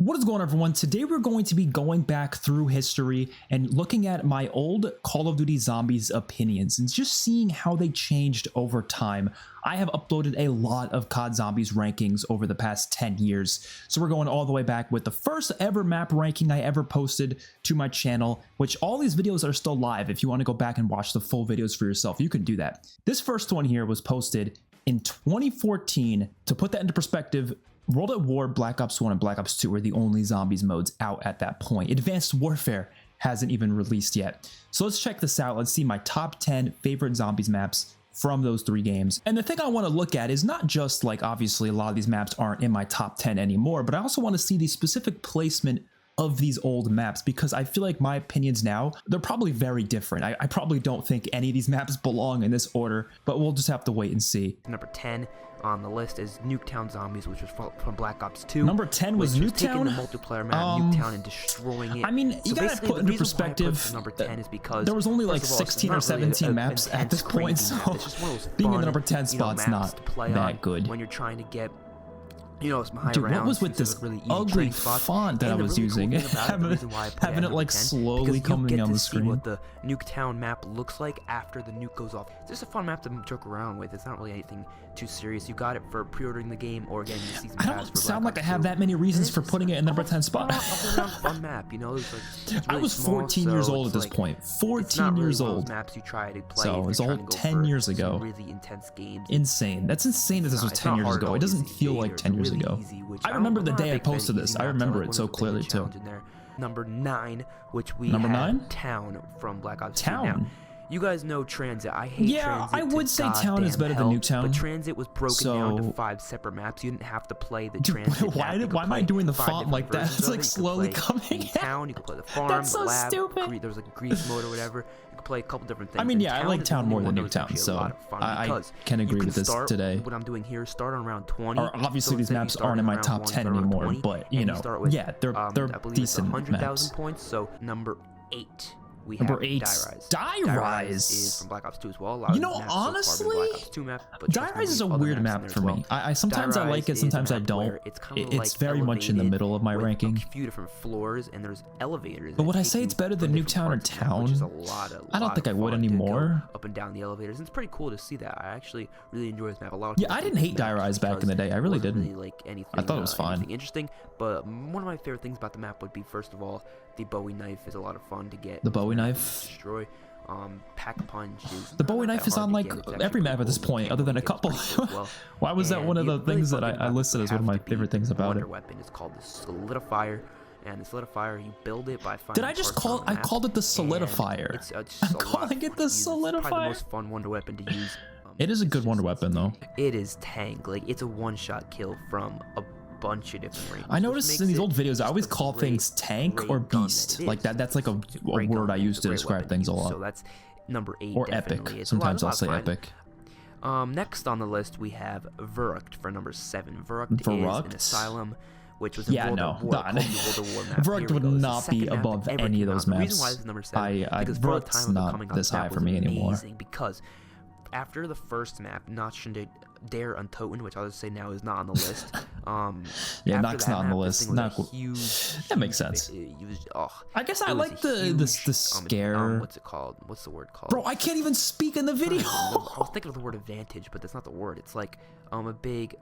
What is going on, everyone? Today we're going to be going back through history and looking at my old Call of Duty Zombies opinions and just seeing how they changed over time. I have uploaded a lot of COD Zombies rankings over the past 10 years, so we're going all the way back with the first ever map ranking I ever posted to my channel, which all these videos are still live. If you want to go back and watch the full videos for yourself, you can do that. This first one here was posted in 2014. To put that into perspective, World at War, Black Ops 1, and Black Ops 2 were the only zombies modes out at that point. Advanced Warfare hasn't even released yet. So let's check this out. Let's see my top 10 favorite zombies maps from those three games. And the thing I want to look at is not just like, obviously a lot of these maps aren't in my top 10 anymore, but I also want to see the specific placement of these old maps, because I feel like my opinions now, they're probably very different. I probably don't think any of these maps belong in this order, but we'll just have to wait and see. Number 10 on the list is Nuketown Zombies, which was from Black Ops 2. Number 10 was Nuketown? Taking the multiplayer map, Nuketown, and destroying it. I mean, you gotta put into perspective, number 10 is because there was only like 16 or 17 maps at this point, so being in the number 10 spot's not that good. When you're trying to get, you know, some high Dude, rounds, what was with this really ugly font that I was using? Having it like slowly coming on the screen. What the Nuketown map looks like after the nuke goes off. It's just a fun map to joke around with. It's not really anything too serious. You got it for pre-ordering the game or getting the season pass. I don't sound like I have that many reasons for putting it in the number 10 spot. Fun map, you know. It's really I was 14 years old at this point. 14 years old. Maps you try to play. So it's all 10 years ago. Really intense games. Insane. That's insane that this was 10 years ago. It doesn't feel like 10 years ago. I remember the day I posted this. I remember it so clearly too. Number 9, which we Number 9? Town from Black Ops 2. Town. Now, you guys know Transit. I hate Transit. Yeah, I would say Town is better than Nuketown. But Transit was broken down to 5 separate maps. You didn't have to play the Transit. Why am I doing the font like that? It's like slowly coming out. Town, you could play the farm, That's so the lab, stupid. There was like a grease mode or whatever. You could play a couple different things. I mean, yeah, I like Town more than Nuketown, so I can agree with this today. What I'm doing here, start on round 20. Or obviously these maps aren't in my top 10 anymore, but you know, yeah, they're decent 100,000 points. So number 8. Number 8, Die Rise is from Black Ops 2 as well. You know, honestly, Die Rise is a weird map for me. I sometimes I like it, sometimes I don't. It's very much in the middle of my ranking. A few different floors, and there's elevators. But would I say it's better than Nuketown or Town? I don't think I would anymore. Up and down the elevators, and it's pretty cool to see that. I actually really enjoy this map a lot. Yeah, I didn't hate Die Rise back in the day. I really didn't. I thought it was fine. Interesting, but one of my favorite things about the map would be, first of all, the Bowie knife is a lot of fun to get. The Bowie knife? Destroy. Pack punch is. The Bowie knife is on like every map at this point, other than a couple. Why was that one of the things that I listed as one of my favorite things about it? Weapon is called the Solidifier, and the Solidifier, you build it by finding. Did I just call? I called it the Solidifier. I'm calling it the Solidifier. Probably the most fun wonder weapon to use. It is a good wonder weapon though. It is tank. Like, it's a one-shot kill from a bunch of different ranges. I noticed in these old videos I always call things tank or beast like that. That's like a word I use to describe things a lot. So that's number 8. Or epic. Sometimes I'll say epic. Next on the list we have Verrucht for number 7. Verrucht is an asylum, which was in World of War. Verrucht would not be above any of those maps. The reason why this is number 7 because Verrucht's not this high for me anymore. Because after the first map, Notch Dare Untoten, which I'll just say now is not on the list. Yeah, Nock's not on the list. That makes sense. I guess I like the scare. What's it called? What's the word called? Bro, I can't even speak in the video. I was thinking of the word advantage, but that's not the word. It's like a big.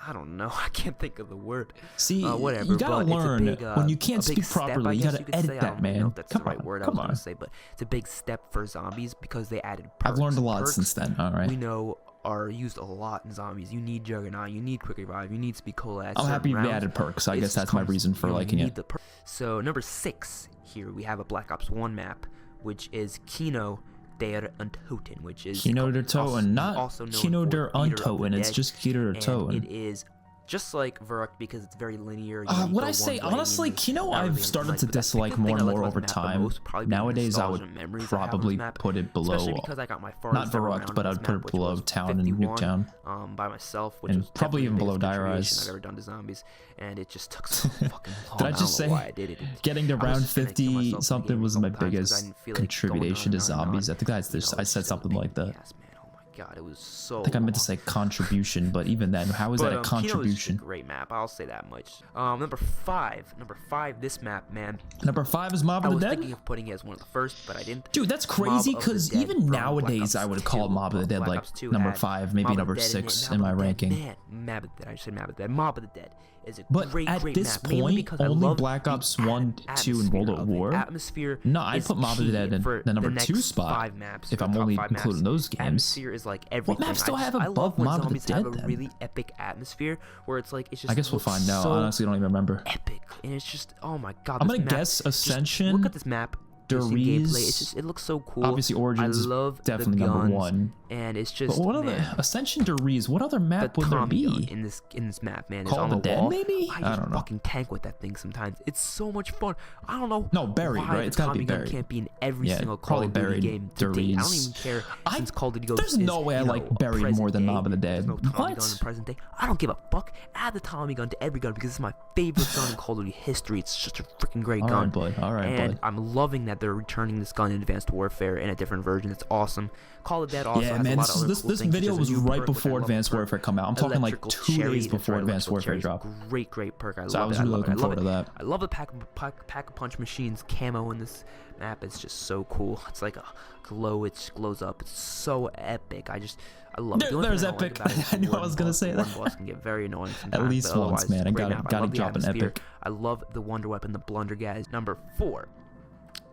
I don't know. I can't think of the word. See, whatever. You gotta learn when you can't speak properly. You gotta edit that, man. That's the right word I was gonna say, but it's a big step for zombies because they added perks. I've learned a lot since then. All right. We know are used a lot in zombies. You need Juggernaut, you need Quick Revive, you need Speed Cola. I'm happy they added perks. I guess that's my reason for liking it. So number 6 here we have a Black Ops 1 map, which is Kino der Untoten, which is Kino der Toten, not Kino der Untoten. It's just Kino der Toten. It is just like Verrucht because it's very linear. Would I say, honestly, Kino I've started to dislike more and more over time. Nowadays, I would probably put it below, not Verrucht, but I'd put it below Town and Nuketown. By myself, and probably even below Die Rise. I've ever done to zombies, and it just took so fucking long. Did I just say getting to round 50 something was my biggest contribution to zombies? I think I said something like that. god, it was so. I think I meant to say contribution, but even then, how is that a contribution? Kino is a great map. I'll say that much. Number five. This map, man. Number 5 is Mob of the Dead. I was thinking of putting it as one of the first, but I didn't. Dude, that's crazy because even nowadays I would call Mob of the Dead like number 5, maybe number 6 in my ranking. Man, Mob of the Dead. I said Mob of the Dead. Mob of the Dead is a but great, at great this map. point, only Black Ops 1, 2, and World at War. Atmosphere. No, I'd put Mob of the Dead in the number 2 spot 5 maps, if I'm only including those games. Atmosphere is like everything. What maps do I have above Mob of the Dead? Have a really epic atmosphere where it's like it's just. I guess we'll find out. Honestly, I don't even remember. Epic, and it's just oh my god. I'm gonna guess Ascension. Look at this map. Deriz. It looks so cool. Obviously, Origins is definitely number 1. And it's just. But what other Ascension, Deriz? What other map would there be in this map, man? Call of the Dead, maybe? I don't know. Fucking tank with that thing sometimes. It's so much fun. I don't know. No, buried, right? It's gotta be buried. Can't be in every single Call of Duty game. Deriz. I don't even care since Call of Duty goes. There's no way I like buried more than Mob of the Dead. There's no Tommy gun in present day. I don't give a fuck. Add the Tommy gun to every gun because it's my favorite gun in Call of Duty history. It's just a freaking great gun. All right, and I'm loving that they're returning this gun in Advanced Warfare in a different version. It's awesome. Call of the Dead also has a lot of other cool this video was right before Advanced Warfare come out. I'm talking like 2 days before Advanced Warfare dropped. Great perk. I so I was really looking forward to that. I love the Pack-a-Punch Machines camo in this map. It's just so cool. It's like a glow. It glows up. It's so epic. I love it. There's epic. I knew I was gonna say that. One boss can get very annoying sometimes. At least once, man. I gotta drop an epic. I love the Wonder Weapon, the Blundergas. Number 4.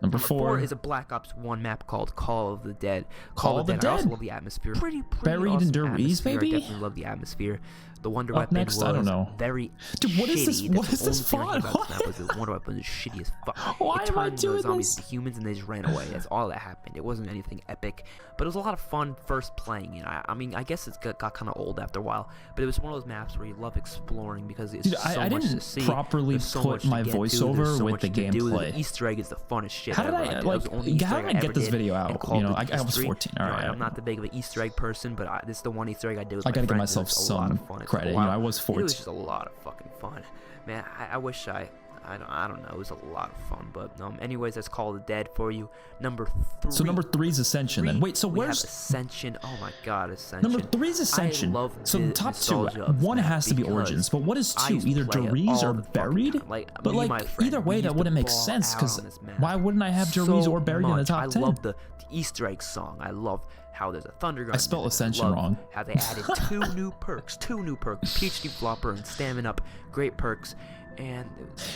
Number 4 is a Black Ops 1 map called Call of the Dead. Call of the Dead. I also love the atmosphere. Pretty buried awesome in Deriz, baby. I definitely love the atmosphere. The Wonder Up Weapon next, was I don't know. very Dude, what is this? shitty. What is this font? The Wonder Weapon is shitty as fuck. Why am I doing the zombies this? into humans and they just ran away. That's all that happened. It wasn't anything epic, but it was a lot of fun first playing it. I mean, I guess it got kind of old after a while, but it was one of those maps where you love exploring because it's so much to see. I didn't properly put my voiceover with the gameplay. The Easter egg is the funnest shit. How did I get this video out? You know, I was 14. All right. I'm not the big of an Easter egg person, but this is the one Easter egg I did with I my gotta give friends. myself some credit. You know, I was 14. It was just a lot of fucking fun, man. I wish I don't know. It was a lot of fun, but anyways, that's Call of the Dead for you. Number 3. So number 3 is Ascension. Then wait. So where's Ascension? Oh my God, Ascension. Number 3 is Ascension. So the top 2. One has to be Origins, but what is 2? Either Deriz or Buried. But like either way, that wouldn't make sense because why wouldn't I have Deriz or Buried in the top 10? I love the Easter egg song. I love how there's a thunder gun. I spelled Ascension wrong. How they added 2 new perks, PhD Flopper and Stamina Up, great perks. And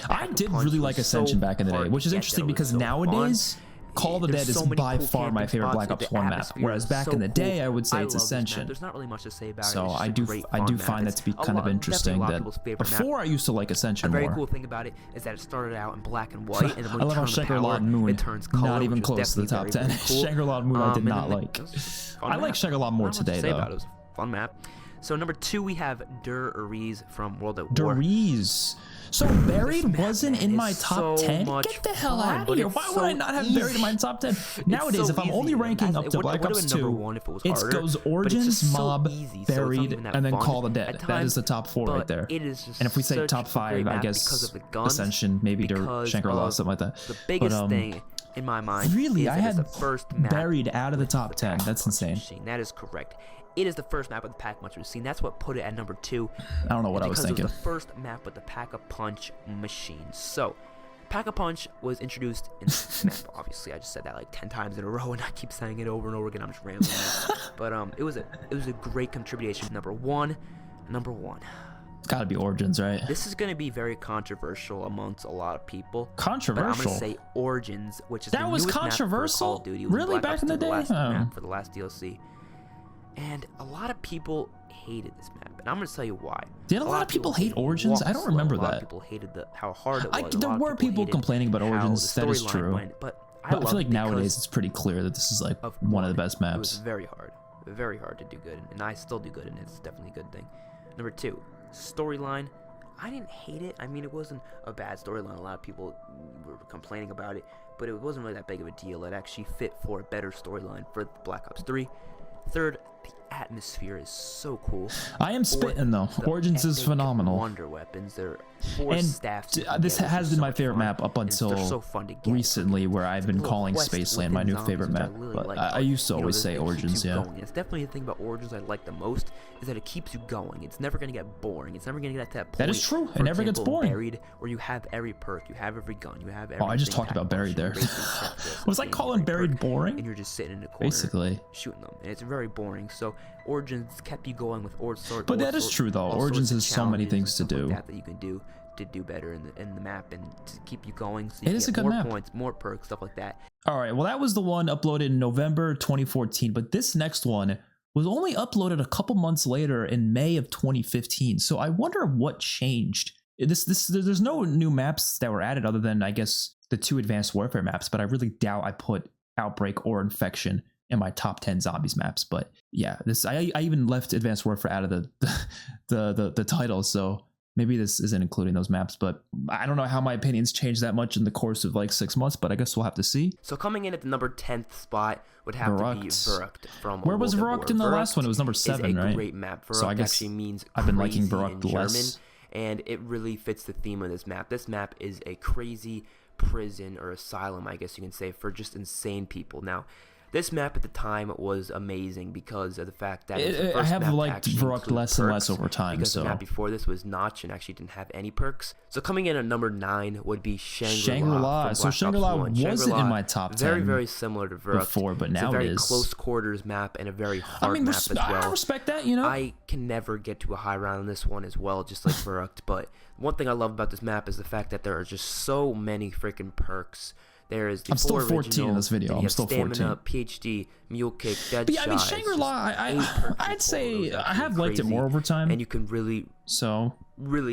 I did really like Ascension back in the day, which is interesting because nowadays Call of the Dead is by far my favorite Black Ops 1 map, whereas back in the day I would say it's Ascension. There's not really much to say about it. So I do find that to be kind of interesting that before I used to like Ascension more. A very cool thing about it is that it started out in black and white, and then when I love how Shangri-La and Moon, it turns color, not even close to the top 10. Shangri-La and Moon I did not like. I like Shangri-La more today though. It was a fun map. So number 2 we have Deriz from World at War. Deriz. So Buried wasn't in my top 10? Get the hell out of here. Why would I not have Buried in my top 10? Nowadays, if I'm only ranking up to Black Ops 2, it goes Origins, Mob, Buried, and then Call the Dead. That is the top 4 right there. And if we say top 5, I guess Ascension, maybe Shangri-La, something like that. The biggest thing in my mind really, I had the first map Buried out of the top 10. That's insane. That is correct. It is the first map with the Pack-a-Punch machine. That's what put it at number 2. I don't know what I was thinking. Because it was the first map with the Pack-a-Punch machine. So, Pack-a-Punch was introduced in this map. Obviously, I just said that like 10 times in a row, and I keep saying it over and over again. I'm just rambling. But it was a great contribution. Number one. It's got to be Origins, right? This is going to be very controversial amongst a lot of people. Controversial? But I'm going to say Origins, which is that the was newest controversial? map for Call of Duty. Really? Back in the day? Map for the last DLC. And a lot of people hated this map, and I'm going to tell you why. Did a lot of people hate Origins? I don't remember that. A lot of people hated how hard it was. There were people complaining about Origins. That is true. But I feel like nowadays it's pretty clear that this is like one of the best maps. It was very hard to do good, and I still do good, and it's definitely a good thing. Number 2, storyline. I didn't hate it. I mean, it wasn't a bad storyline. A lot of people were complaining about it, but it wasn't really that big of a deal. It actually fit for a better storyline for Black Ops 3. Third, the atmosphere is so cool. I am spitting though. The Origins is epic phenomenal. Wonder weapons. They're 4 And staffs. this has been my favorite map up they're until so fun to get. recently, where I've been Little calling quest Spaceland within my new zombies, favorite which I map. really But like. I used to You know, always say it keeps Origins, you yeah. going. It's definitely the thing about Origins I like the most is that it keeps you going. It's never gonna get boring. It's never gonna get to that point. That is true. For It never gets example, boring. Buried, where you have every perk, you have every gun, you have every. Oh, I just talked about Buried there. Was I calling Buried boring? And you're just sitting in the corner, Basically. shooting them, and it's very boring. So Origins kept you going with But that is true though. Origins has so many things to do. That you can do to do better in the map and to keep you going. So you It can is a get good more map. points, more perks, stuff like that. All right, well, that was the one uploaded in November 2014, but this next one was only uploaded a couple months later in May of 2015. So I wonder what changed. There's no new maps that were added other than, I guess, the 2 Advanced Warfare maps, but I really doubt I put Outbreak or Infection in my top 10 zombies maps. But yeah, I even left Advanced Warfare out of the title, so maybe this isn't including those maps. But I don't know how my opinions changed that much in the course of like 6 months, but I guess we'll have to see. So coming in at the number 10th spot would have to be Verrückt from Where was World at Verrückt in the last one? It was number 7, right? It's a great map. Verrückt So I guess actually means I've been liking crazy Verrückt in German, less. and it really fits the theme of this map. This map is a crazy prison or asylum, I guess you can say, for just insane people. Now, this map at the time was amazing because of the fact that it was the first I have map to liked actually Verrückt include less and less perks, over time. because So the map before this was Notch and actually didn't have any perks. So coming in at number 9 would be Shangri-La. So Shangri-La wasn't in my top 10 very similar to Verrückt before, but now it's a very it is. close quarters map and a very hard map as well. I respect that, you know. I can never get to a high round on this one as well, just like Verrückt. But one thing I love about this map is the fact that there are just so many freaking perks. There is the I'm still 14 original, in this video. then you I'm have still stamina, 14. PhD, mule kick, dead But yeah, I mean, shot. Shangri-La, I'd say I have liked it more over time. And you can really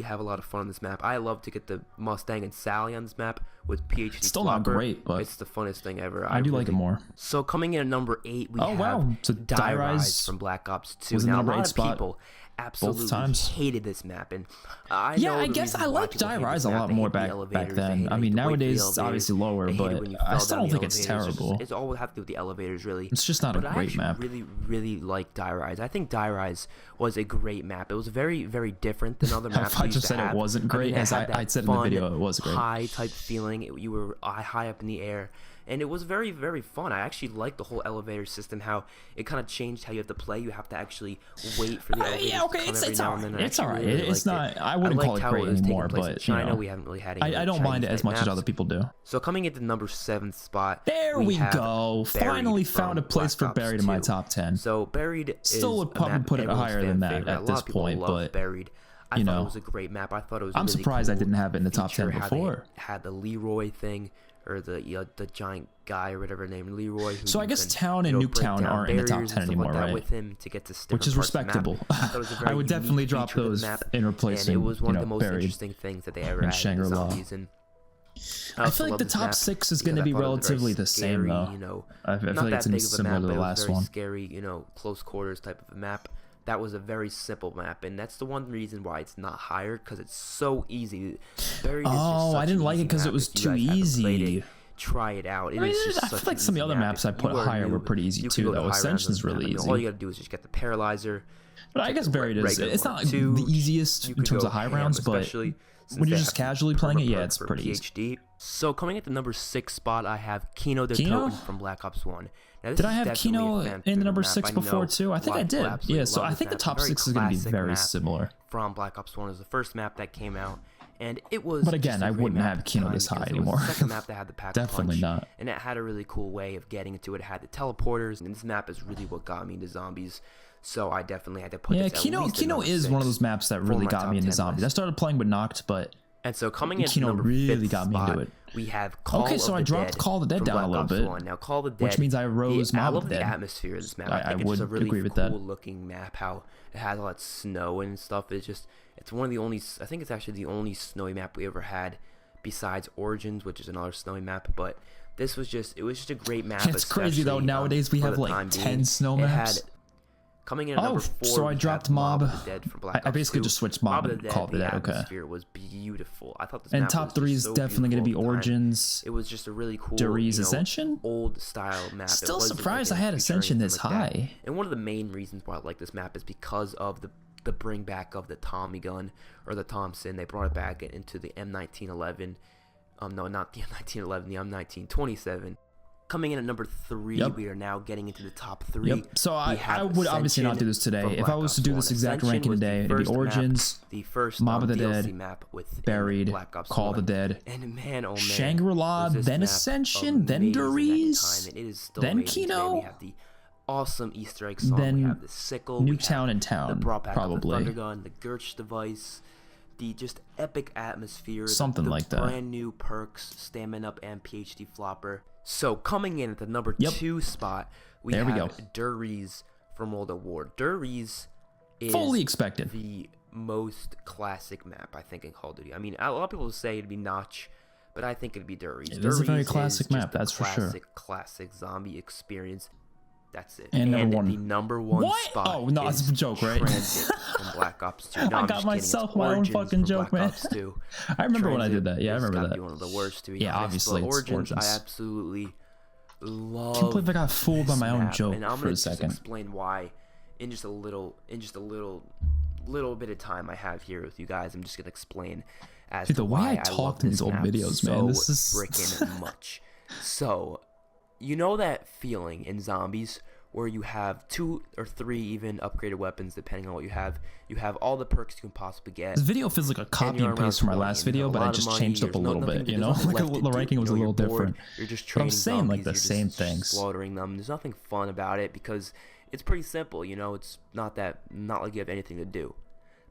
have a lot of fun on this map. I love to get the Mustang and Sally on this map with PhD. It's still not great, but it's the funnest thing ever. I do like it more. So coming in at number 8, we have So Die Rise from Black Ops 2. was in the Now, number a lot 8 of spot people absolutely both times. hated this map, and I guess I liked Die Rise a lot more back then. I mean, nowadays it's obviously lower, but I still don't think it's terrible. It's all have to do with the elevators, really. It's just not a great map. I really like Die Rise. I think Die Rise was a great map. It was very, very different than other maps. I just said it wasn't great, as I said in the video, it was great. High type feeling. You were high up in the air. And it was very, very fun. I actually liked the whole elevator system, how it kind of changed how you have to play. You have to actually wait for the elevators to come every now and then. It's alright. It's not. I wouldn't call it great anymore, but you know, we haven't really had any. I don't mind it as much as other people do. So coming into the number 7th spot, there we go. Finally found a place for Buried in my top 10. So Buried still would probably put it higher than that at this point, but Buried. I thought it was a great map. I thought it was. I'm surprised I didn't have it in the top 10 before. Had the Leroy thing. Or the giant guy or whatever named Leroy. So I guess Town and Nuketown aren't in the top 10 anymore, right? With him to get to which is respectable. I would definitely drop those in replacing, it was one of the most Buried interesting things that they ever had Shangri-La. in zombies. And I feel like the top 6 is going to be relatively the same, though. I feel like it's going to be similar to the last one. Scary, close quarters type of a map. That was a very simple map, and that's the one reason why it's not higher, because it's so easy. Buried is just I didn't like it because it was too easy. Try it out. I feel like some of the other maps I put higher were pretty easy too, though. Ascension's really easy. All you gotta do is just get the Paralyzer. But I guess Buried is, it's not the easiest in terms of high rounds, but when you're just casually playing it, yeah, it's pretty easy. So coming at the number 6 spot, I have Kino der Toten from Black Ops 1. Did I have Kino in the number 6 before too? I think I did. Yeah, so I think the top 6 is going to be very similar. From Black Ops 1 is the first map that came out. And it was. But again, I wouldn't have Kino this high anymore. It was the second map that had the pack Definitely not. And it had a really cool way of getting into it. It had the teleporters, and this map is really what got me into zombies. So I definitely had to put this at least Kino is one of those maps that really got me into zombies. I started playing with Noct, but and so coming in Kino number really 5th got me into it. We have Call okay, so I dropped Call of the Dead down a little bit. Now Call of the Dead, which means I rose I Mob love of the Dead. atmosphere of this map. I think would it's a really agree with cool that. looking map. How it has all that snow and stuff. It's one of the only. I think it's actually the only snowy map we ever had, besides Origins, which is another snowy map. But this was just. It was just a great map. It's crazy though. Nowadays we have like 10 snow maps. Coming in at number 4, so I dropped Mob. of the Dead from Black Ops I basically 2. just switched Mob of and the Dead, Call of the Dead. Okay. atmosphere was beautiful. I thought this And map top was 3 just is so definitely going to be beautiful at the time. Origins. It was just a really cool, Deri's Ascension? old style map. Still It wasn't surprised like I had featuring Ascension this anything like that. high. And one of the main reasons why I like this map is because of the bring back of the Tommy gun, or the Thompson. They brought it back into the M1911. No, not the M1911, the M1927. Coming in at number 3, we are now getting into the top 3. Yep. So I would obviously not do this today. If I was to do this exact ranking today, it'd be Origins, the first Mob of the DLC Dead, map with Buried, Black Ops Call of the 1. Dead, And man, oh man, Shangri-La, was this then map Ascension, then amazing at the Deri's, time, and it is still then amazing today. Kino, We have the awesome Easter egg song. then we have the sickle. We Nuketown have and the Town, brought back of the probably. Thunder Gun, the Gertz device, the just epic atmosphere, Something the like that. brand new perks, Stamina Up and PhD Flopper. So coming in at the number 2 spot, we have Deri's from World at War. Deri's is fully expected. the most classic map, I think, in Call of Duty. I mean, a lot of people say it'd be Notch, but I think it'd be Deri's. It is a very classic is map, just a that's for sure. Classic zombie experience. That's it. And number 1. The number 1 What? spot. Oh, no, it's a joke, right? Transit from Black Ops 2. No, I I'm got just myself kidding. It's my own Origins fucking from joke, Black man. Ops 2. I remember when I Transit did that. Yeah, I has remember gotta that. be one of the worst, to be Yeah, honest, obviously, but it's Origins, I Origins. absolutely love. Can't believe I got fooled by my own map, joke and I'm for gonna a second. Just explain why in just a little bit of time I have here with you guys. I'm just gonna explain as Dude, to the way why I love talk in this these old map videos, man, so this is freaking much. So, you know that feeling in zombies where you have 2 or 3 even upgraded weapons depending on what you have. You have all the perks you can possibly get. This video feels like a copy and paste from my last video, but I just changed up a little bit, you know? Like the ranking was a little different. You're just But I'm training saying like the zombies, same you're just things. slaughtering them. There's nothing fun about it because it's pretty simple, you know? It's not like you have anything to do.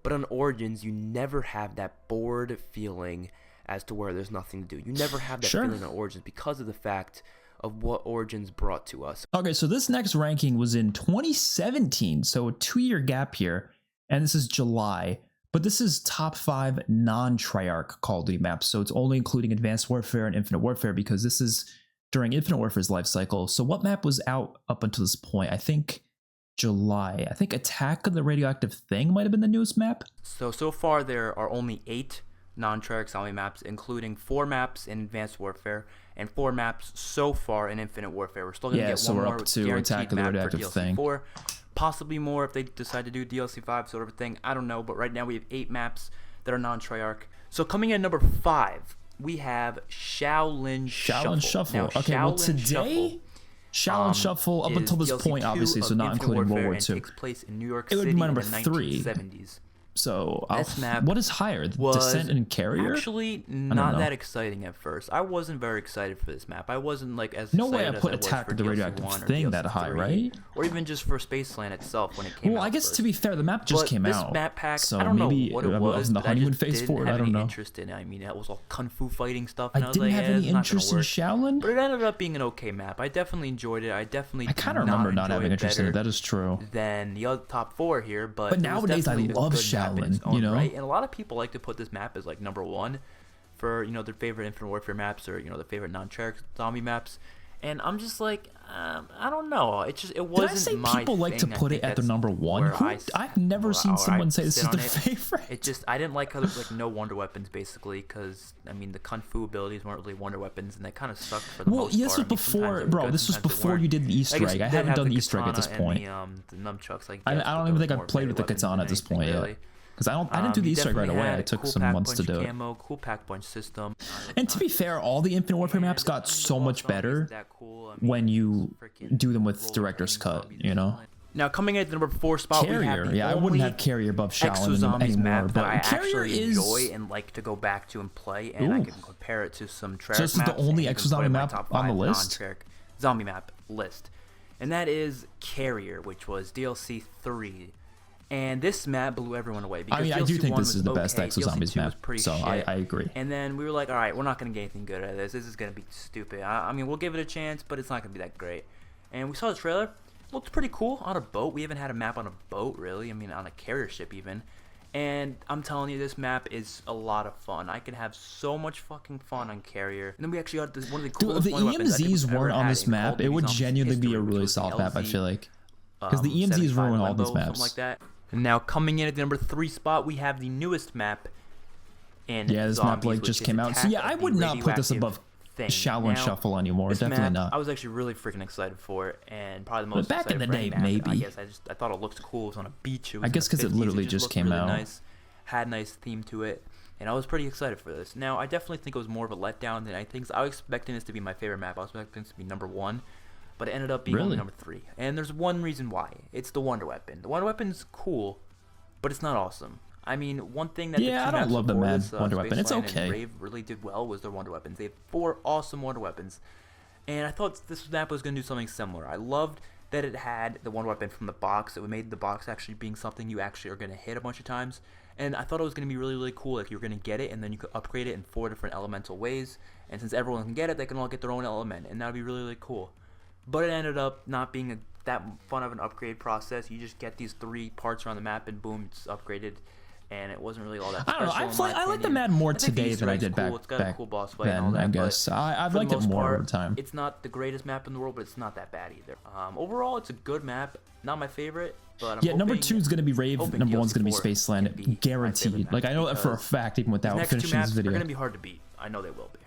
But on Origins, you never have that bored feeling as to where there's nothing to do. You never have that feeling on Origins because of the fact of what Origins brought to us. Okay, so this next ranking was in 2017, so a 2-year gap here, and this is July. But this is top 5 non-Treyarch Call of Duty maps, so it's only including Advanced Warfare and Infinite Warfare because this is during Infinite Warfare's life cycle. So what map was out up until this point? I think July. I think Attack of the Radioactive Thing might have been the newest map. So far there are only 8 non-Treyarch zombie maps, including 4 maps in Advanced Warfare and 4 maps so far in Infinite Warfare. We're still gonna get so one we're more up to guaranteed Attack of the map for Radioactive DLC Thing. 4, possibly more if they decide to do DLC 5 sort of thing. I don't know, but right now we have 8 maps that are non-Treyarch. So coming in at number 5, we have Shaolin Shuffle. Now, Okay, well Shaolin today, Shaolin Shuffle up is until this DLC point, 2 obviously, so of not Infinite including World Warfare War and II. takes place in New York It would City be my in number the 3. 1970s. So This map what is higher, was Descent and Carrier? Actually, not that exciting at first. I wasn't very excited for this map. I wasn't like as No excited way I as put I was Attack for of the DLC Radioactive 1 or Thing DLC that high, 3, right? Or even just for Spaceland itself when it came out. Well, I guess first. to be fair, the map just But came this out. map pack, so I don't maybe know what it I was, in the but I honeymoon just phase didn't for it. have I don't any know. interest in it. I mean, that was all kung fu fighting stuff. I And I was didn't like, have yeah, any it's not interest in gonna work. Shaolin. But it ended up being an okay map. I definitely enjoyed it. I definitely I kind of remember not having interest in it. That is true. Than the other top 4 here, but But it was nowadays I definitely a love good map in its Shaolin, own you know? right. And a lot of people like to put this map as like number 1 for, you know, their favorite Infinite Warfare maps or, you know, their favorite non-Treyarch zombie maps. And I'm just like, I don't know. It Did wasn't I say my people like to thing. I put think it at the that's number 1? where I've never seen someone say this is sit on their it. favorite. It just, I didn't like how there's like no wonder weapons basically, because I mean the kung fu abilities weren't really wonder weapons, and they kind of sucked for the most Yes, part. was before, bro. This was before you did the Easter guess egg. they I did haven't have done the the Easter egg at this katana point. and the nunchucks. Like I don't even think I've played with the katana at this point yet. Because I didn't do the Easter egg right away. I took some months to do it. Camo, cool pack punch system. And to be fair, all the Infinite Warfare maps got so much better when you do them with Director's Cut, you know? Now coming in at the number 4 spot, we have Carrier, the yeah, I wouldn't have Carrier above Shaolin Zombies anymore, map that but I Carrier actually is... enjoy and like to go back to and play, and I Ooh. can compare it to some Treyarch maps. So this is the only and Exo put it Zombie in my map top on the 5 list? non-Treyarch zombie map list, and that is Carrier, which was DLC 3. And this map blew everyone away. Because I mean, I do DLC think 1 this is the best okay, Exo DLC Zombies 2 was map, pretty so shit. I agree. And then we were like, all right, we're not going to get anything good out of this. This is going to be stupid. I mean, we'll give it a chance, but it's not going to be that great. And we saw the trailer. Looked pretty cool on a boat. We haven't had a map on a boat, really. I mean, on a carrier ship, even. And I'm telling you, this map is a lot of fun. I can have so much fucking fun on Carrier. And then we actually got this, one of the Dude, coolest if the weapons I think EMZs we've ever weren't on had this in Call map, of it Duty would Zombies genuinely be history, a which really was the solid map, I LZ feel like. Because the EMZ is 75 ruining all Limbo, these maps. something like that. And now coming in at the number 3 spot, we have the newest map. In Yeah, this map like just came out. So yeah, I would not put this above Shaolin Shuffle anymore. Definitely map, not. I was actually really freaking excited for it, and probably the most. But back in the day, map. maybe. I guess I thought it looked cool. It was on a beach. It was I guess because it literally just came really out. Nice, had a nice theme to it, and I was pretty excited for this. Now I definitely think it was more of a letdown than I think. I was expecting this to be my favorite map. I was expecting this to be number 1. But it ended up being only number 3. And there's one reason why. It's the Wonder Weapon. The Wonder Weapon's cool, but it's not awesome. I mean, one thing that I don't love the Mad Wonder Weapon. It's okay. And Rave really did well was their Wonder Weapons. They have 4 awesome Wonder Weapons, and I thought this map was going to do something similar. I loved that it had the Wonder Weapon from the box. It made the box actually being something you actually are going to hit a bunch of times, and I thought it was going to be really, really cool if you were going to get it, and then you could upgrade it in 4 different elemental ways, and since everyone can get it, they can all get their own element, and that would be really, really cool. But it ended up not being that fun of an upgrade process. You just get these 3 parts around the map, and boom, it's upgraded. And it wasn't really all that special. I don't know. I like the map more today than I did back It's got a cool boss fight then, and all that, I guess. I've liked it more over time. It's not the greatest map in the world, but it's not that bad either. Overall, it's a good map. Not my favorite, but I'm number 2 is going to be Rave. Number 1 is going to be Spaceland. Guaranteed. Like, I know that for a fact, even without finishing this video. They're going to be hard to beat. I know they will be.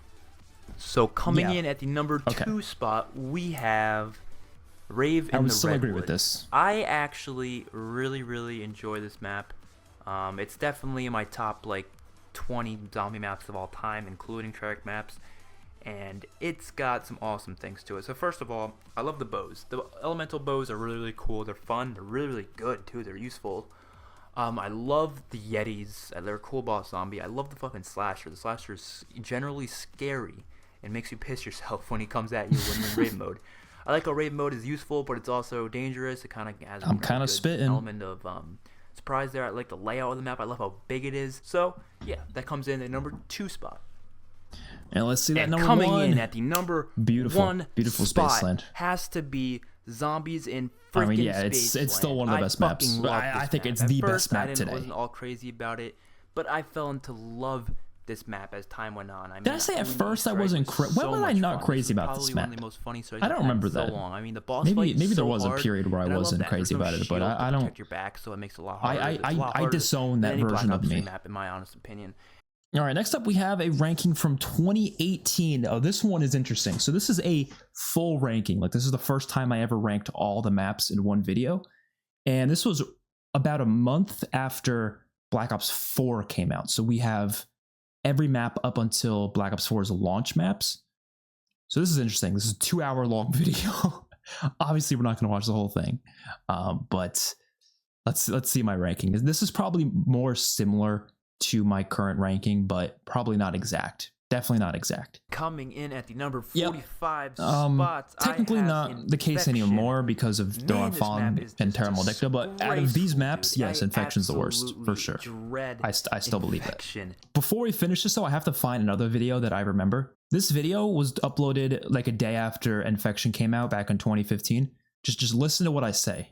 So coming in at the number 2 spot, we have Rave in the Redwood. I would still agree with this. I actually really, really enjoy this map. It's definitely in my top like 20 zombie maps of all time, including Non-Treyarch Maps, and it's got some awesome things to it. So first of all, I love the bows. The elemental bows are really, really cool. They're fun. They're really, really good too. They're useful. I love the Yetis. They're a cool boss zombie. I love the fucking Slasher. The Slasher is generally scary and makes you piss yourself when he comes at you when you're in raid mode. I like how raid mode is useful, but it's also dangerous. It kind of has a really good element of surprise there. I like the layout of the map. I love how big it is. So yeah, that comes in at number 2 spot. And let's see that number 1. Coming in at the number 1 beautiful spot Spaceland has to be Zombies in freaking Spaceland. It's still one of the best maps. I think it's the best map today. I wasn't all crazy about it, but I fell into love this map as time went on. I mean, did I say at first I wasn't crazy? When was I not crazy about this map? I don't remember that. I mean, the boss maybe there was a period where I wasn't crazy about it, but I don't. Protect your back, so it makes it a lot harder. I disown that version of me. Map, in my honest opinion. All right, next up we have a ranking from 2018. Oh, this one is interesting. So this is a full ranking. Like, this is the first time I ever ranked all the maps in one video, and this was about a month after Black Ops 4 came out. So we have every map up until Black Ops 4's launch maps. So this is interesting. This is a 2-hour-long video. Obviously, we're not going to watch the whole thing, but let's see my ranking. This is probably more similar to my current ranking, but probably not exact. Definitely not exact. Coming in at the number 45 spots. Technically not the case anymore because of Dawn Fawn and Terra Maldicta, but out of these maps, yes, Infection's the worst, for sure. I still believe that. Before we finish this though, I have to find another video that I remember. This video was uploaded like a day after Infection came out back in 2015. Just listen to what I say.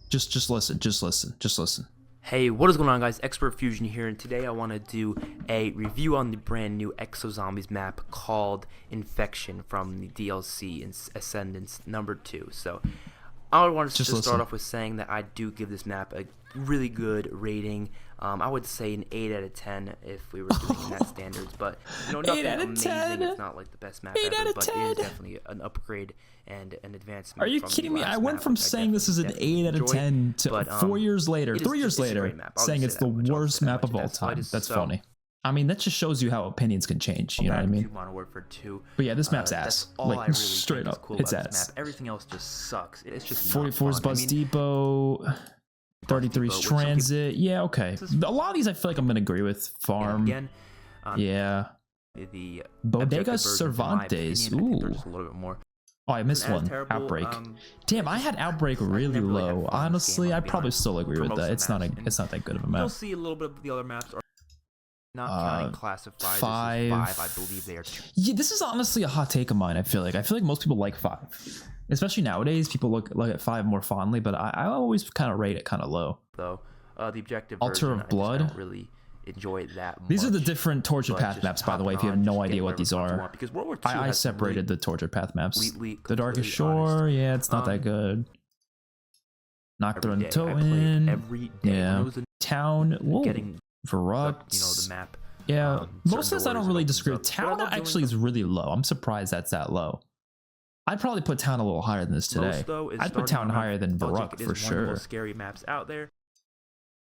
Just listen. Hey, what is going on, guys? XpertFusion here, and today I want to do a review on the brand new Exo Zombies map called Infection from the DLC in Ascendance number 2. So I want to just start off with saying that I do give this map a really good rating. I would say an 8 out of 10 if we were doing that standards, but you know, nothing amazing. It's not like the best map ever, but it is definitely an upgrade and an advancement. Are you kidding me? I went from saying this is an 8 out of 10 to 4 years later, 3 years later, saying it's the worst map of all time. That's funny. I mean, that just shows you how opinions can change. You know what I mean? But yeah, this map's ass. Like, straight up, it's ass. Everything else just sucks. It's just 44's Buzz Depot. 33's Transit. Yeah, okay. A lot of these I feel like I'm going to agree with. Farm. Yeah. The Bodega Cervantes. Ooh. A little bit more. Oh, I missed one. Outbreak. Damn, I had Outbreak really low. Honestly, I probably still agree with that. It's not that good of a map. You'll see a little bit of the other maps. Not counting Classified. 5. I believe they are. Yeah, this is honestly a hot take of mine. I feel like most people like 5, especially nowadays. People look at 5 more fondly, but I always kind of rate it kind of low. Though the objective Altar of Blood. I don't really enjoy it that much. These are the different Tortured Path maps, by the way. If you have no idea what these are, because World War II I separated the Tortured Path maps. The Darkest Shore. Yeah, it's not that good. Knock every the day. toe I played in. every day. When Yeah. it was Town. Whoa. getting Verrux. the map. Yeah. certain Most of this I don't doors really it opens disagree. up. But I Town love doing actually is really low. I'm surprised that's that low. I'd probably put Town a little higher than this today. Most, though, is I'd put starting Town on higher than Belgic. Baruch It is for one of the sure. most scary maps out there.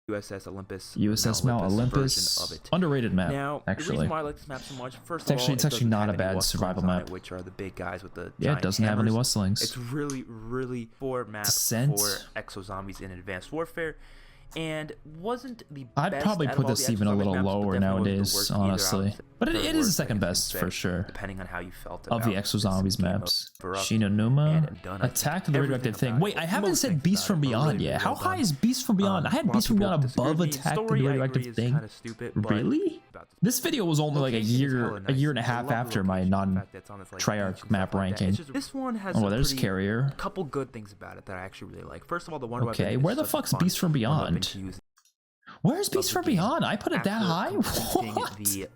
USS Olympus. USS Mount version Olympus. of it. Underrated map, Now, the actually. reason why I like this map so much, first It's of all, actually doesn't not have a any bad Wustlings survival on map. it, which are the big guys with the Yeah, it giant doesn't have any hammers. Wustlings. It's really for map Descent. for exo zombies in Advanced Warfare, and wasn't the I'd best probably out of put all this the even a exo little zombie maps, but lower definitely wasn't the nowadays, worst either, I would honestly. say. But Third it is the worst, second I best can for say, sure. depending on how you felt Of the about Exo Zombies this game of maps. Baruch. Shinonuma. And done, I Attack think the everything radioactive thing. about Wait, it. I haven't Most said things Beast about from it are Beyond really, yet. really How well high done. is Beast from Beyond? I had A lot Beast of from people Beyond disagree above with me. Attack the Story, I radioactive agree, is thing. kinda stupid, but Really? about this This video was only like a location is hella year, nice. and a I half love the after my location, the fact that it's on this, like, beach non-Treyarch and map stuff like that. ranking. It's just- this one has Oh, a there's pretty- Carrier. couple good things about it that I actually really like. First of all, the Wonder Okay, Weapon where is the such a fuck's fun Beast from weapon Beyond? to use. Where's Beast the from game. Beyond? I put it that After high? completing What? the,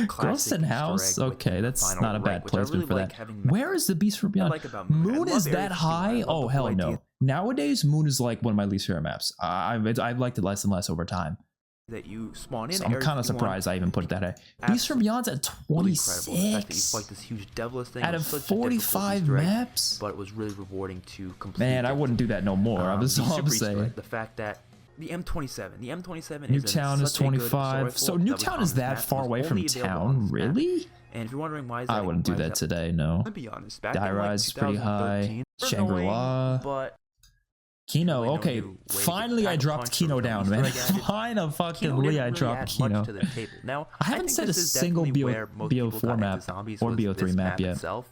classic Ghost House? Easter egg with Okay, the that's final not a rank, bad which I placement really for like that. having Where is the Beast from Beyond? like about Moon. I Moon love is that Area 51. I high? love Oh, the hell whole no. idea Nowadays, Moon is like one of my least favorite maps. I've liked it less and less over time. that you spawn in. So I'm Area kind of 51, surprised I even put it that high. Beast from Beyond's at incredible. The fact that you 26. fight this huge devilish thing Out was of such a difficult 45 Easter egg, maps? but it was really rewarding to complete. Man, I it. wouldn't do that no more. I'm The just all I'm super Easter saying. egg, the fact that the M27 Newtown is 25. So Newtown is that far away from town? Really? And if you're wondering why is I that, wouldn't do why is that today, no. To be honest, back in Die like Rise is pretty high. 2013, Shangri-La. but Kino, really no okay. new way to Finally, get I Pack a dropped Punch Kino or down, Easter man. egg added. Finally, Kino didn't really I dropped add Kino. much to the table. Now, I haven't think said a this is single definitely where most people BO4 got into map zombies or was BO3 this map yet, itself,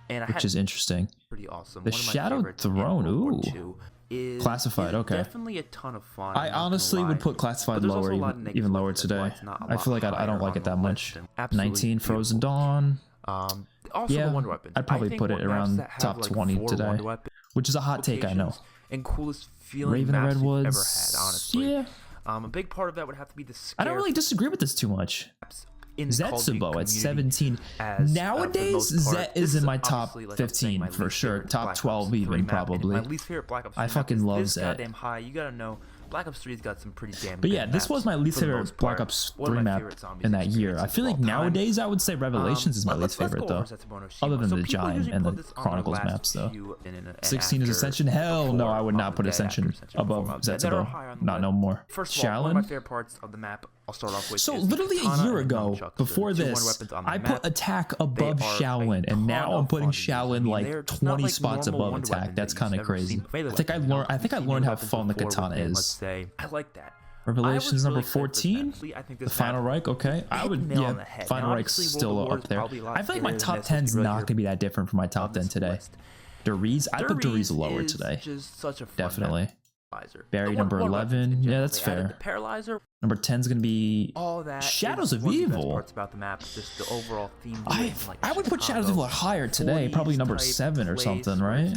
and I which had is interesting. pretty awesome. The One of my Shadow favorites in Throne, World War ooh. II is Classified, okay. Definitely a ton of fun. I honestly would put Classified lower, even lower today. I feel like I don't like it that much. 19 Frozen Dawn. Also Yeah, the Wonder Weapons. I'd probably I think put it what maps around that have, top like, 20 4 today, Wonder Weapon which is a hot take, I know. locations and coolest feeling Raven and maps you've ever Redwoods. had, honestly. Yeah, A big part of that would have to be the I don't scare really disagree with this too much. maps in the Call of Duty Zetsubo at community 17. as, for the Nowadays, most part. Zet This is in my obviously, top like I'm saying, 15 my for least sure. favorite Top Black Ops 12 3 even, map, and probably. my least favorite Black Ops 3 I map fucking is love this Zet. goddamn high. You gotta know, Black Ops 3's got some pretty damn But good yeah, this was maps my least for the favorite most Black part. Ops One of 3 my map favorite zombies in that year. I experiences feel of like all time. nowadays I would say Revelations is my Let's least go favorite over though. Zetsubo no Other Shima. than So the people Giant usually and put the this on their Chronicles last maps though. few and 16 is after, Ascension? Hell no, before, I would not put dead Ascension after Ascension above before, that are Zetsubo. higher on the Not list. no more. First of all, one of my Shaolin? favorite parts of the map I'll start off with So is the literally a katana year and ago, nunchucks. They're before the two this, weapons on the I map. put Attack They above are a Shaolin, ton and now of I'm putting fun to use. I Shaolin mean, like they're 20 not like spots normal above Wonder Attack. weapons That's that kind you've of ever crazy. seen with melee I think I weapons. learned. I You've think I seen learned melee how weapons fun the before katana within, let's is. say, I like that. Revelations really number excited for this map. 14. Honestly, I think The this Final map Reich, okay. I hit would, the nail yeah. on the head. Final Now, Reich's honestly, still World War up is there. probably a lot I feel like my scarier than top this. 10's Let's really not hear going to be that different from my top on 10 this today. list. Doriz, I put Doriz Doriz lower is today. just such a fun Definitely. Paralyzer. Barry The number Wonder Weapons 11. in Yeah, general, that's they added fair. The Paralyzer, Number 10 is going to be all that Shadows is of one the best Evil. parts about the map, just the overall theme. I would put Shadows of Evil higher today, probably number 7 or something, right?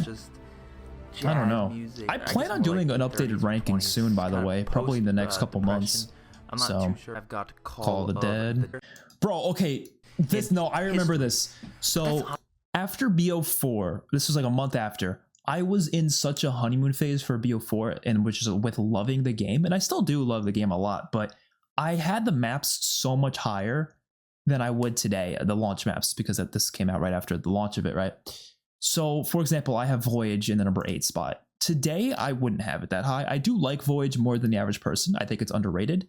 I don't know. I plan on doing an updated ranking soon, by the way, probably in the next couple months. I'm not So, too sure. I've got Call of the Dead. Bro, okay. I remember this. So, after BO4, this was like a month after, I was in such a honeymoon phase for BO4, and which is with loving the game, and I still do love the game a lot, but I had the maps so much higher than I would today, the launch maps, because this came out right after the launch of it, right? So, for example, I have Voyage in the number 8 spot. Today, I wouldn't have it that high. I do like Voyage more than the average person. I think it's underrated.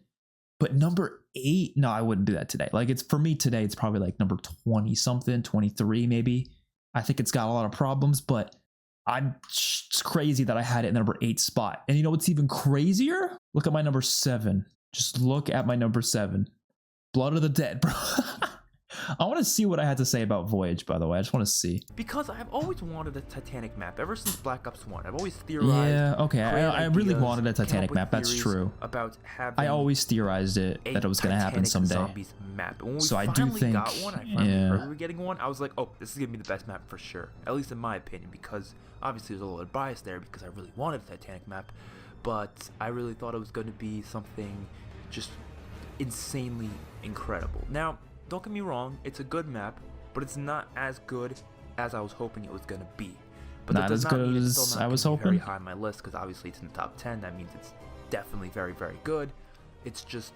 But number 8, no, I wouldn't do that today. Like, it's for me today, it's probably like number 20 something, 23 maybe. I think it's got a lot of problems, but it's crazy that I had it in the number 8 spot. And you know what's even crazier? Look at my number 7. Just look at my number 7. Blood of the Dead, bro. I want to see what I had to say about Voyage, by the way. I just want to see. Because I've always wanted a Titanic map ever since Black Ops 1. I've always theorized. Yeah, okay. I really ideas, wanted a came up Titanic with map. That's theories true. About having I always theorized it that it was going to happen Titanic someday. Zombies map. When we So I do finally think, got one, I finally yeah. heard we were getting one. I was like, oh, this is gonna be the best map for sure. At least in my opinion, because obviously there's a little bit of bias there because I really wanted a Titanic map, but I really thought it was going to be something just insanely incredible. Now, don't get me wrong, it's a good map, but it's not as good as I was hoping it was going to be. But Not that does as not good mean it's as still not I was gonna be very hoping. high on my list, because obviously it's in the top 10. That means it's definitely very, very good. It's just,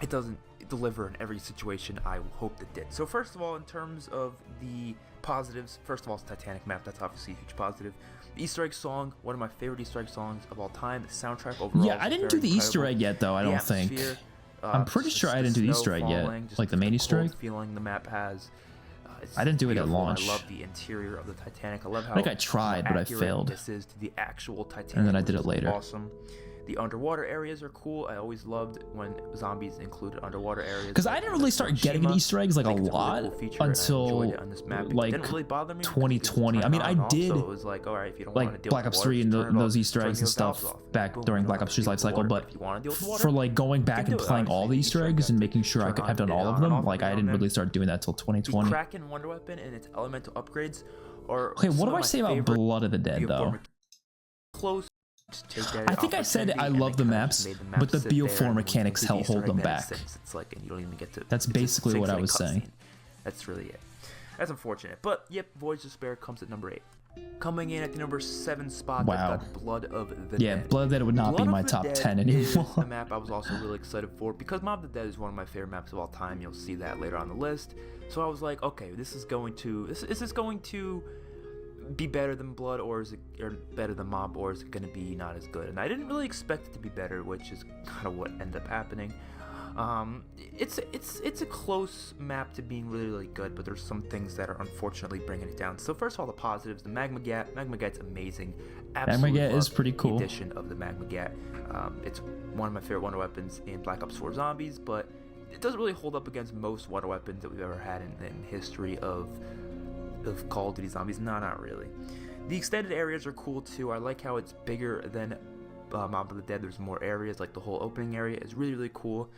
it doesn't deliver in every situation I hoped it did. So first of all, in terms of the positives, first of all, it's Titanic map. That's obviously a huge positive. The Easter egg song, one of my favorite Easter egg songs of all time. The soundtrack overall. Yeah, I didn't do the Easter egg yet, though. I don't think. I'm pretty sure I didn't do the Easter egg yet, like the main Easter egg. Feeling the map has. I didn't do it at launch. I love the interior of the Titanic. I love how I think I tried, but I failed. This is to the actual Titanic. And then I did it later. Awesome. The underwater areas are cool. I always loved when zombies included underwater areas. Because I didn't really start getting an Easter eggs like a lot until like 2020. I mean, I did like Black Ops 3 and those Easter eggs and stuff back during Black Ops 3's life cycle, but for like going back and playing all the Easter eggs and making sure I could have done all of them, like I didn't really start doing that till 2020. The Kraken Wonder Weapon and its elemental upgrades are. Okay, what do I say about Blood of the Dead though? Close. I think I said I love the maps, but the BO4 mechanics hold them back. It's like, and you don't even get to. That's basically what I was saying. That's really it. That's unfortunate, but yep, Voyage to Despair comes at number 8. Coming in at the number 7 spot, wow. I've got Blood of the Dead. Yeah, Blood of the Dead would not be my top 10 anymore. A map I was also really excited for because Mob of the Dead is one of my favorite maps of all time. You'll see that later on the list. So I was like, okay, this is going to. Is this going to be better than Blood, or is it better than Mob, or is it going to be not as good? And I didn't really expect it to be better, which is kind of what ended up happening. It's a close map to being really, really good, but there's some things that are unfortunately bringing it down. So first of all, the positives: the Magma Gat. Magma Gat's amazing. Absolutely Magma Gat is pretty cool. The addition of the Magma Gat. It's one of my favorite wonder weapons in Black Ops 4 Zombies, but it doesn't really hold up against most wonder weapons that we've ever had in history of Call of Duty Zombies. Not really. The extended areas are cool too. I like how it's bigger than Mob of the Dead. There's more areas, like the whole opening area is really, really cool.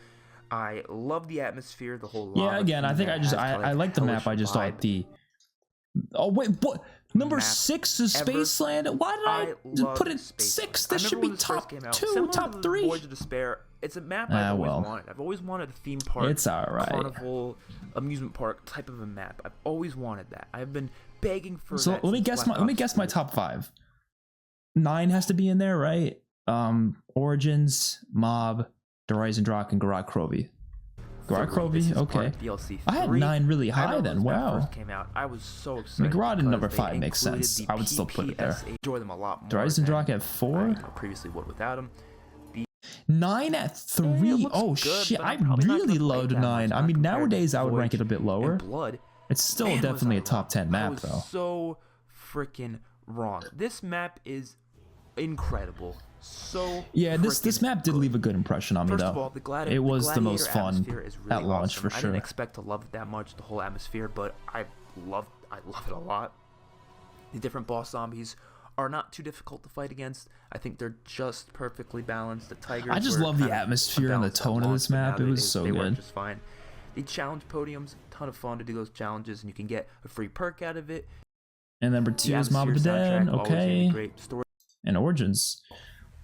I love the atmosphere, the whole lava. Yeah, again, I think I like the map. I just thought the. Oh wait, what? Number 6 is Spaceland. Why did I put it 6? This should be top 2, top 3. Voyage of Despair. It's a map I've always wanted. I've always wanted a theme park, it's alright, carnival, amusement park type of a map. I've always wanted that. I've been begging for. So that let me guess my top 5. 9 has to be in there, right? Origins, Mob, Horizon Drock, and Garage Krovi. Garage Krovi, okay. I had 9 really high then. Wow. First came out, I was so excited. Garage in number 5 makes sense. I would still put it there. Enjoy them a lot more. Horizon Drock at 4. Previously would without them. 9 at 3. Oh shit! I really loved 9. I mean, nowadays I would rank it a bit lower. It's still definitely a top 10 map though. So freaking wrong. This map is incredible. So yeah, this map did leave a good impression on me though. First of all, it was the most fun really at launch awesome. for sure. I didn't expect to love it that much, the whole atmosphere, but I love it a lot. The different boss zombies are not too difficult to fight against. I think they're just perfectly balanced. The tigers. I just love the atmosphere and the tone of this map. It was so good. They work just fine. The challenge podiums, ton of fun to do those challenges, and you can get a free perk out of it. And number 2 is Mob of the Dead. Okay. Great story. And Origins.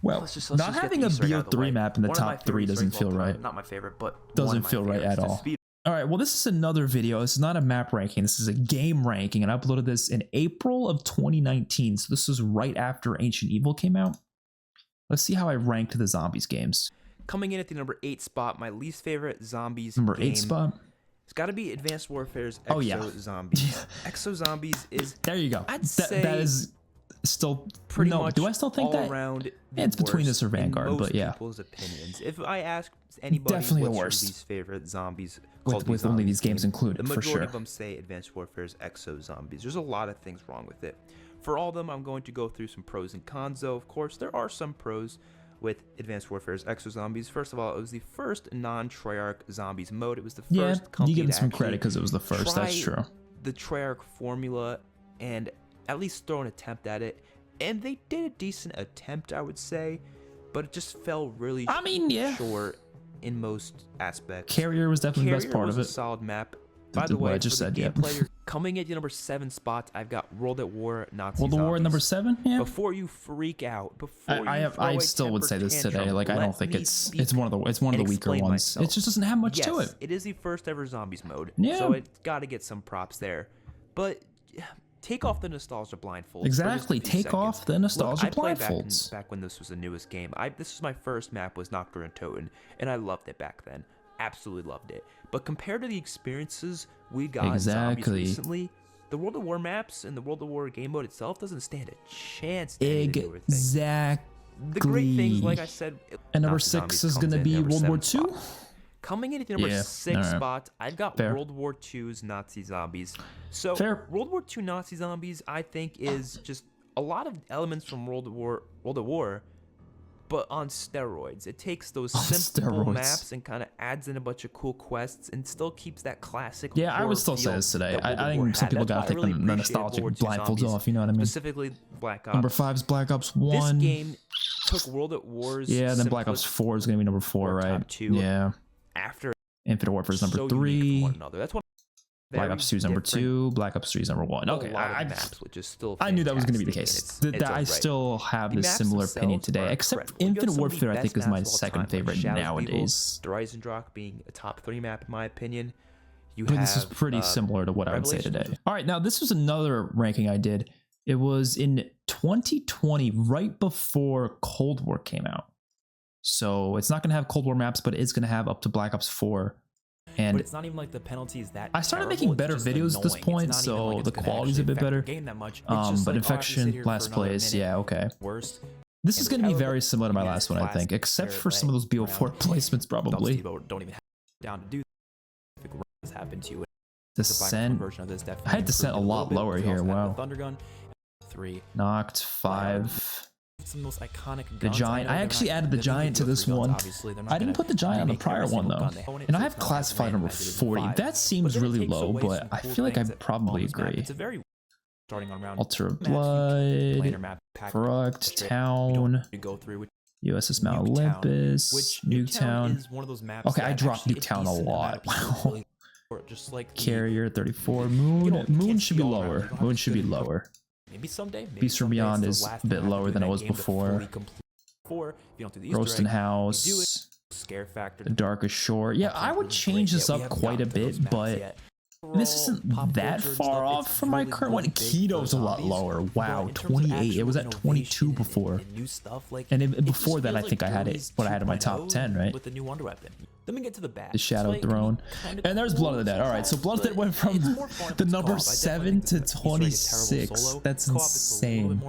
Well, not having a BO3 map in the top 3 doesn't feel right. Not my favorite, but doesn't feel right at all. All right, well, this is another video. This is not a map ranking. This is a game ranking, and I uploaded this in April of 2019. So this was right after Ancient Evil came out. Let's see how I ranked the Zombies games. Coming in at the number 8 spot, my least favorite Zombies number game. 8 spot. It's got to be Advanced Warfare's Exo Zombies. Exo Zombies is. There you go. I'd say that is still pretty much. Do I still think that? Around it's between this or Vanguard, but yeah. People's opinions. If I ask anybody definitely what's the worst. Your least favorite Zombies, with only these games included, the for sure. majority of them say Advanced Warfare's Exo Zombies. There's a lot of things wrong with it. For all of them, I'm going to go through some pros and cons. Though, of course, there are some pros with Advanced Warfare's Exo Zombies. First of all, it was the first non-Treyarch Zombies mode. It was the first company you give them to some credit because it was the first. That's true. The Treyarch formula and at least throw an attempt at it. And they did a decent attempt, I would say, but it just fell really short in most aspects. Carrier was definitely the best part of it. A solid map. By the way, I just said, coming at your number 7 spot, I've got World at War Nazi World at War at number 7? Yeah. Before you freak out, I still would say this today. Like, I don't think it's one of the weaker ones. It just doesn't have much to it. It is the first ever Zombies mode. Yeah. So it's got to get some props there. But take off the nostalgia blindfolds. Exactly, take off the nostalgia blindfolds. Back when this was the newest game. This was my first map, was Nocturne Toten, and I loved it back then. Absolutely loved it. But compared to the experiences we got in Zombies recently, the World at War maps and the World at War game mode itself doesn't stand a chance to exactly. The great things, like I said, and number 6 is going to be World War II. Coming in at the number 6 spot, I've got World War II's Nazi Zombies. So World War II Nazi Zombies, I think, is just a lot of elements from World at War, but on steroids. It takes those simple maps and kind of adds in a bunch of cool quests and still keeps that classic. Yeah, I would still say this today. I think some people gotta take the nostalgic blindfolds off. You know what I mean? Specifically, Black Ops. Number 5 is Black Ops 1. This game took World at War's. Yeah, then Black Ops 4 is gonna be number 4, right? 2 yeah. After Infinite Warfare is number 3. That's what. Black Ops 2 is number 2. Black Ops 3 is number 1. Okay, I knew that was going to be the case. I still have this similar opinion today, except Infinite Warfare I think is my second favorite nowadays. Dreisendrach being a top 3 map in my opinion. This is pretty similar to what I would say today. All right, now this was another ranking I did. It was in 2020, right before Cold War came out. So it's not going to have Cold War maps, but it's going to have up to Black Ops 4. And but it's not even like the penalties that I started making better videos at this point, so the quality's a bit better. But Infection, last place, yeah, okay. This is going to be very similar to my last one, I think, except for some of those BO4 placements, probably. Don't even have down to do this happen to you. Descent. I had Descent a lot lower here. Wow. Thundergun, 3. Knocked 5. Some most iconic the Giant. I actually added the Giant to this one. I didn't put the Giant on the prior one though. And I have classified number 40. That seems really low, but I feel like I probably agree. Altar of Blood, Corrupt, Town, USS Mount Olympus, Nuketown. Okay, I dropped Nuketown a lot. Wow. Carrier 34. Moon should be lower. Moon should be lower. Maybe someday. Beast from Beyond is a bit lower than it was before. Roast and House. The Darkest Shore. Yeah, I would change this up quite a bit, but this isn't that far off from my current one. Keto's a lot lower. Wow, 28. It was at 22 before. And before that, I think I had it. What I had in my top 10, right? With the new wonder weapon. Then we get to the back. The Shadow Throne. And there's Blood of the Dead. All right, so Blood of the Dead went from the number 7 to 26. That's insane.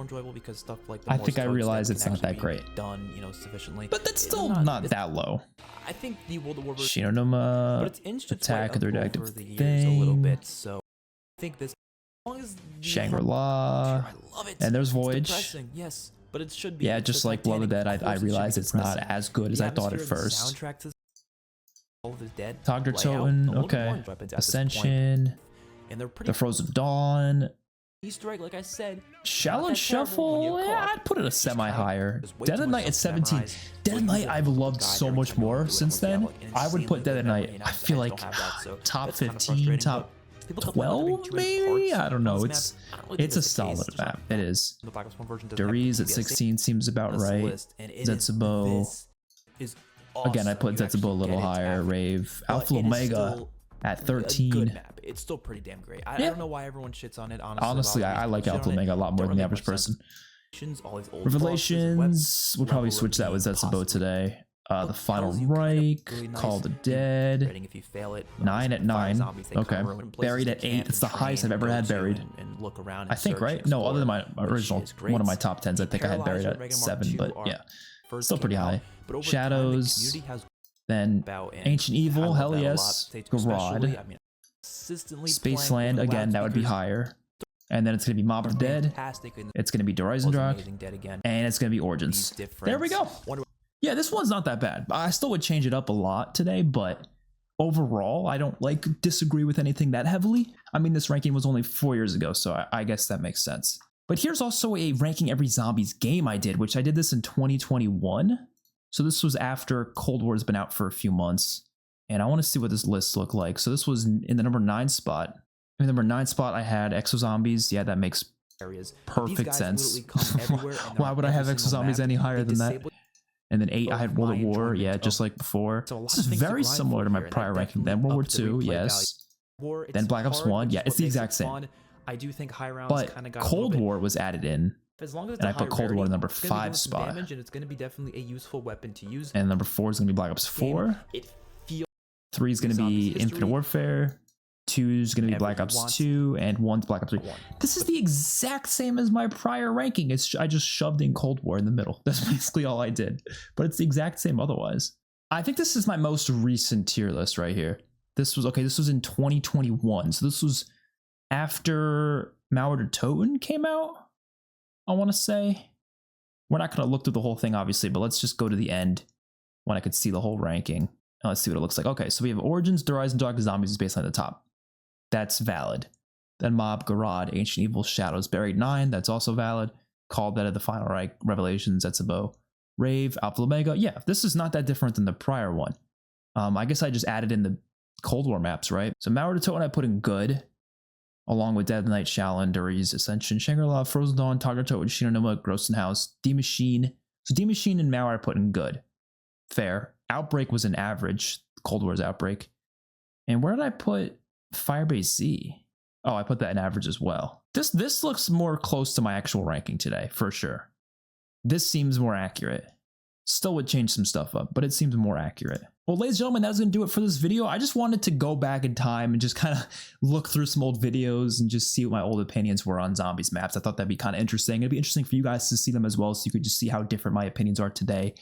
I think I realize it's not that great. But that's still not that low. I think the World of War Shinonoma, Attack of the Radioactive Thing, Shangri-La, and there's Voyage. Yes, but it should be. Yeah, just like Blood of the Dead, I realize it's not as good as I thought at first. Togder Toten, okay. Ascension, The Frozen Dawn, Easter egg, like I said. Shallow Shuffle, yeah, I'd put it a semi-higher. Dead of Night at 17. Dead of Night I've loved so much more since then. I would put Dead of Night, I feel like top 15, top 12 maybe? I don't know. It's a solid map. It is. Duriz at 16 seems about right. Zetsubo. Again, I put Zetsubo a little higher. Rave. Alpha Omega at 13. It's still pretty damn great. I don't know why everyone shits on it. Honestly, I like Alpha Omega a lot more than the average person. Revelations, we'll probably switch that with Zetsubo today. The Final Reich, Call of the Dead, 9 at 9. Okay. Buried at 8. It's the highest I've ever had Buried. I think, right? No, other than my original, one of my top 10s, I think I had Buried at 7, but yeah. Still pretty high. Shadows, then Ancient Evil, hell yes. Garad. Spaceland, again, that would be higher. And then it's going to be Mob of the Dead. It's going to be Dreisendrach. And it's going to be Origins. There we go. Yeah, this one's not that bad. I still would change it up a lot today, but overall, I don't disagree with anything that heavily. I mean, this ranking was only 4 years ago, so I guess that makes sense. But here's also a ranking every zombies game I did, which I did this in 2021. So this was after Cold War has been out for a few months. And I want to see what this list looked like. So this was in the number 9 spot. In the number 9 spot, I had Exozombies. Yeah, that makes perfect sense. Why would I have Exozombies any higher than that? And then 8, I had World at War. Yeah, just like before. This is very similar to my prior ranking. Then World War II, yes. Then Black Ops 1. Yeah, it's the exact same. I do think high rounds But kind of got Cold War was added in, as long as it's and a I put high Cold War in rarity, the number it's gonna be 5 doing some spot. damage, and it's going to be definitely a useful weapon to use. And number 4 is going to be Black Ops 4. It feels 3 is going to Zombies be history. Infinite Warfare. 2 is going to be Everyone Black Ops wants 2, and 1's Black Ops 3. one. This is the exact same as my prior ranking. I just shoved in Cold War in the middle. That's basically all I did. But it's the exact same otherwise. I think this is my most recent tier list right here. This was in 2021. So this was after Mauer Toten came out, I want to say. We're not going to look through the whole thing, obviously, but let's just go to the end when I could see the whole ranking. Let's see what it looks like. Okay, so we have Origins, The Rise, and Dark Zombies is baseline at the top. That's valid. Then Mob, Garad, Ancient Evil, Shadows, Buried 9, that's also valid. Call That at the Final Reich, Revelations, Etsubo, Rave, Alpha Omega. Yeah, this is not that different than the prior one. I guess I just added in the Cold War maps, right? So Mauer Toten I put in good, along with Dead Knight, Shaolin, Duriz, Ascension, Shangri-La, Frozen Dawn, Tiger Toten, Shinonoma, Grossen House, D-Machine. So D-Machine and Mauer I put in good. Fair. Outbreak was an average. Cold War's Outbreak. And where did I put Firebase Z? Oh, I put that in average as well. This looks more close to my actual ranking today, for sure. This seems more accurate. Still would change some stuff up, but it seems more accurate. Well, ladies and gentlemen, that's going to do it for this video. I just wanted to go back in time and just kind of look through some old videos and just see what my old opinions were on zombies maps. I thought that'd be kind of interesting. It'd be interesting for you guys to see them as well, so you could just see how different my opinions are today.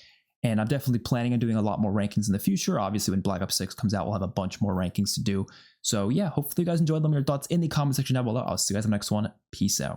And I'm definitely planning on doing a lot more rankings in the future. Obviously, when Black Ops 6 comes out, we'll have a bunch more rankings to do. So yeah, hopefully you guys enjoyed. Let me know your thoughts in the comment section down below. I'll see you guys in the next one. Peace out.